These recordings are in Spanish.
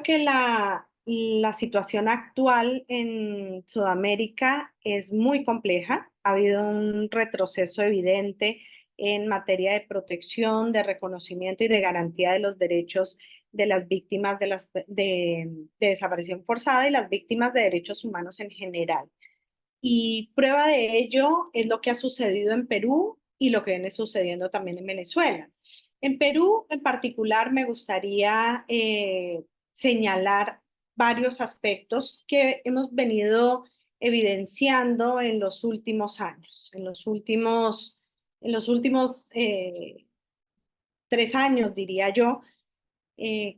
creo que la situación actual en Sudamérica es muy compleja. Ha habido un retroceso evidente en materia de protección, de reconocimiento y de garantía de los derechos de las víctimas de desaparición forzada y las víctimas de derechos humanos en general. Y prueba de ello es lo que ha sucedido en Perú y lo que viene sucediendo también en Venezuela. En Perú, en particular, me gustaría señalar varios aspectos que hemos venido evidenciando en los últimos años, en los últimos 3 años, diría yo,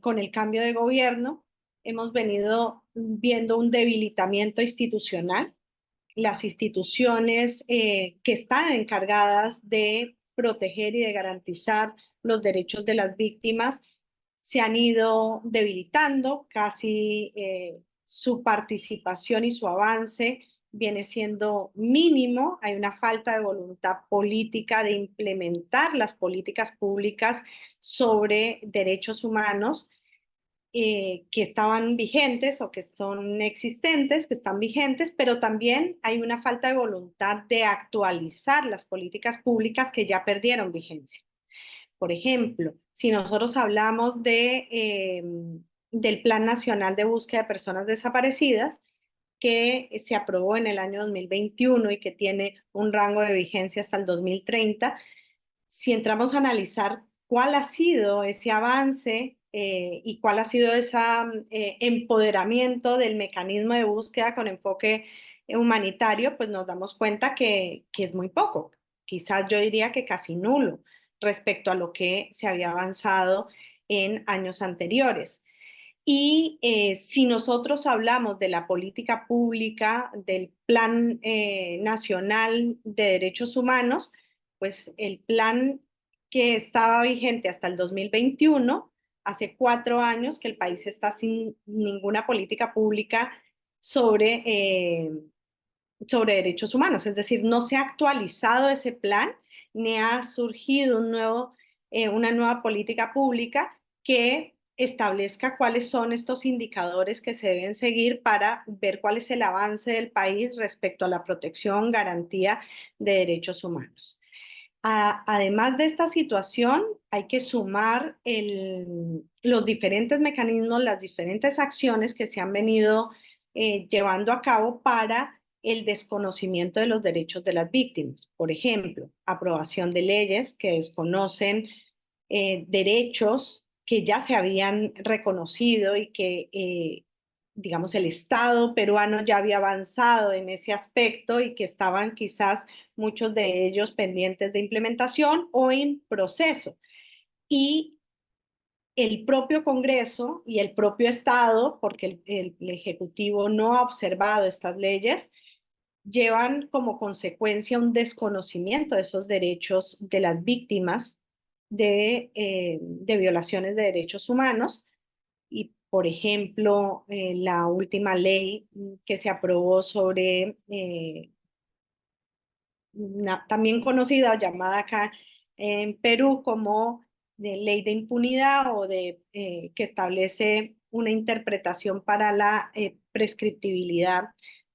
con el cambio de gobierno, hemos venido viendo un debilitamiento institucional. Las instituciones que están encargadas de proteger y de garantizar los derechos de las víctimas se han ido debilitando, casi su participación y su avance viene siendo mínimo. Hay una falta de voluntad política de implementar las políticas públicas sobre derechos humanos que estaban vigentes o que son existentes, que están vigentes, pero también hay una falta de voluntad de actualizar las políticas públicas que ya perdieron vigencia. Por ejemplo, si nosotros hablamos del Plan Nacional de Búsqueda de Personas Desaparecidas, que se aprobó en el año 2021 y que tiene un rango de vigencia hasta el 2030, si entramos a analizar cuál ha sido ese avance y cuál ha sido ese empoderamiento del mecanismo de búsqueda con enfoque humanitario, pues nos damos cuenta que es muy poco. Quizás yo diría que casi nulo respecto a lo que se había avanzado en años anteriores. Y si nosotros hablamos de la política pública, del Plan Nacional de Derechos Humanos, pues el plan que estaba vigente hasta el 2021, hace 4 años que el país está sin ninguna política pública sobre, sobre derechos humanos, es decir, no se ha actualizado ese plan, ni ha surgido una nueva política pública que establezca cuáles son estos indicadores que se deben seguir para ver cuál es el avance del país respecto a la protección, garantía de derechos humanos. Además de esta situación, hay que sumar los diferentes mecanismos, las diferentes acciones que se han venido llevando a cabo para el desconocimiento de los derechos de las víctimas. Por ejemplo, aprobación de leyes que desconocen derechos que ya se habían reconocido y que digamos, el Estado peruano ya había avanzado en ese aspecto y que estaban quizás muchos de ellos pendientes de implementación o en proceso. Y el propio Congreso y el propio Estado, porque el Ejecutivo no ha observado estas leyes, llevan como consecuencia un desconocimiento de esos derechos de las víctimas de violaciones de derechos humanos. Y, por ejemplo, la última ley que se aprobó sobre, también conocida o llamada acá en Perú como de ley de impunidad o que establece una interpretación para la prescriptibilidad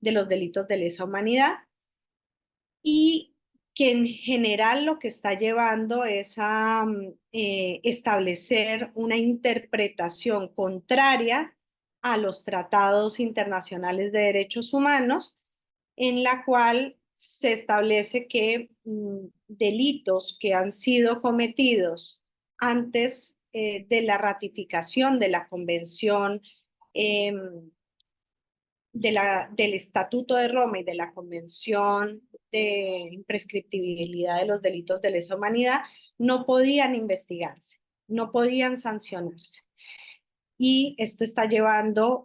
de los delitos de lesa humanidad y que en general lo que está llevando es a establecer una interpretación contraria a los tratados internacionales de derechos humanos, en la cual se establece que delitos que han sido cometidos antes de la ratificación de la Convención eh, del Estatuto de Roma y de la Convención de Imprescriptibilidad de los Delitos de Lesa Humanidad no podían investigarse, no podían sancionarse. Y esto está llevando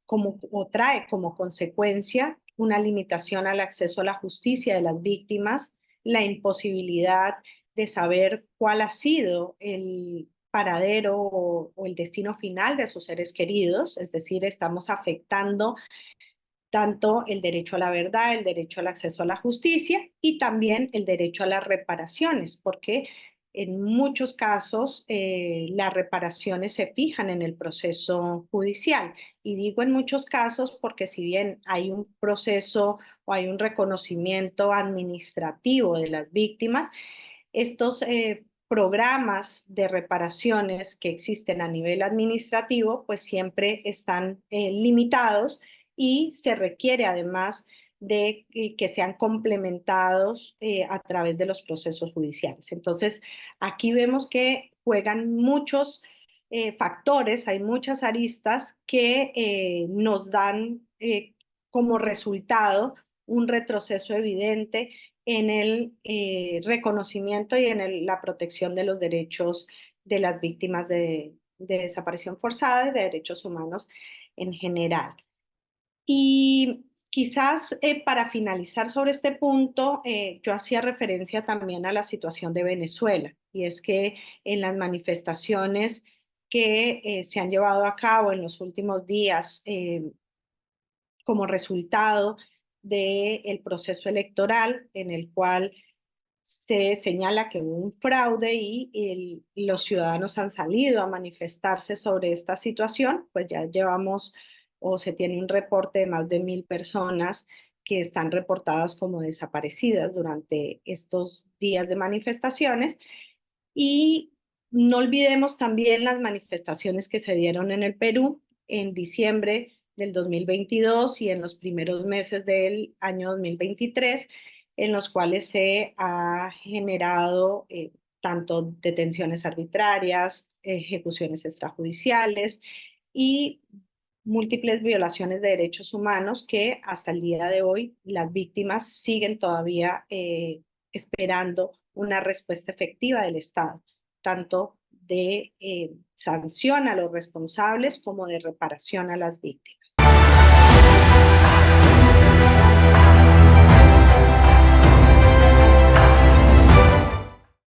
o trae como consecuencia una limitación al acceso a la justicia de las víctimas, la imposibilidad de saber cuál ha sido el paradero o el destino final de sus seres queridos, es decir, estamos afectando tanto el derecho a la verdad, el derecho al acceso a la justicia y también el derecho a las reparaciones, porque En muchos casos, las reparaciones se fijan en el proceso judicial. Y digo en muchos casos porque si bien hay un proceso o hay un reconocimiento administrativo de las víctimas, estos programas de reparaciones que existen a nivel administrativo, pues siempre están limitados y se requiere además de que sean complementados a través de los procesos judiciales. Entonces, aquí vemos que juegan muchos factores, hay muchas aristas que nos dan como resultado un retroceso evidente en el reconocimiento y en la protección de los derechos de las víctimas de desaparición forzada y de derechos humanos en general. Y quizás para finalizar sobre este punto, yo hacía referencia también a la situación de Venezuela, y es que en las manifestaciones que se han llevado a cabo en los últimos días como resultado del proceso electoral en el cual se señala que hubo un fraude y los ciudadanos han salido a manifestarse sobre esta situación, pues ya llevamos o se tiene un reporte de más de 1.000 personas que están reportadas como desaparecidas durante estos días de manifestaciones. Y no olvidemos también las manifestaciones que se dieron en el Perú en diciembre del 2022 y en los primeros meses del año 2023, en los cuales se ha generado tanto detenciones arbitrarias, ejecuciones extrajudiciales y múltiples violaciones de derechos humanos que hasta el día de hoy las víctimas siguen todavía esperando una respuesta efectiva del Estado, tanto de sanción a los responsables como de reparación a las víctimas.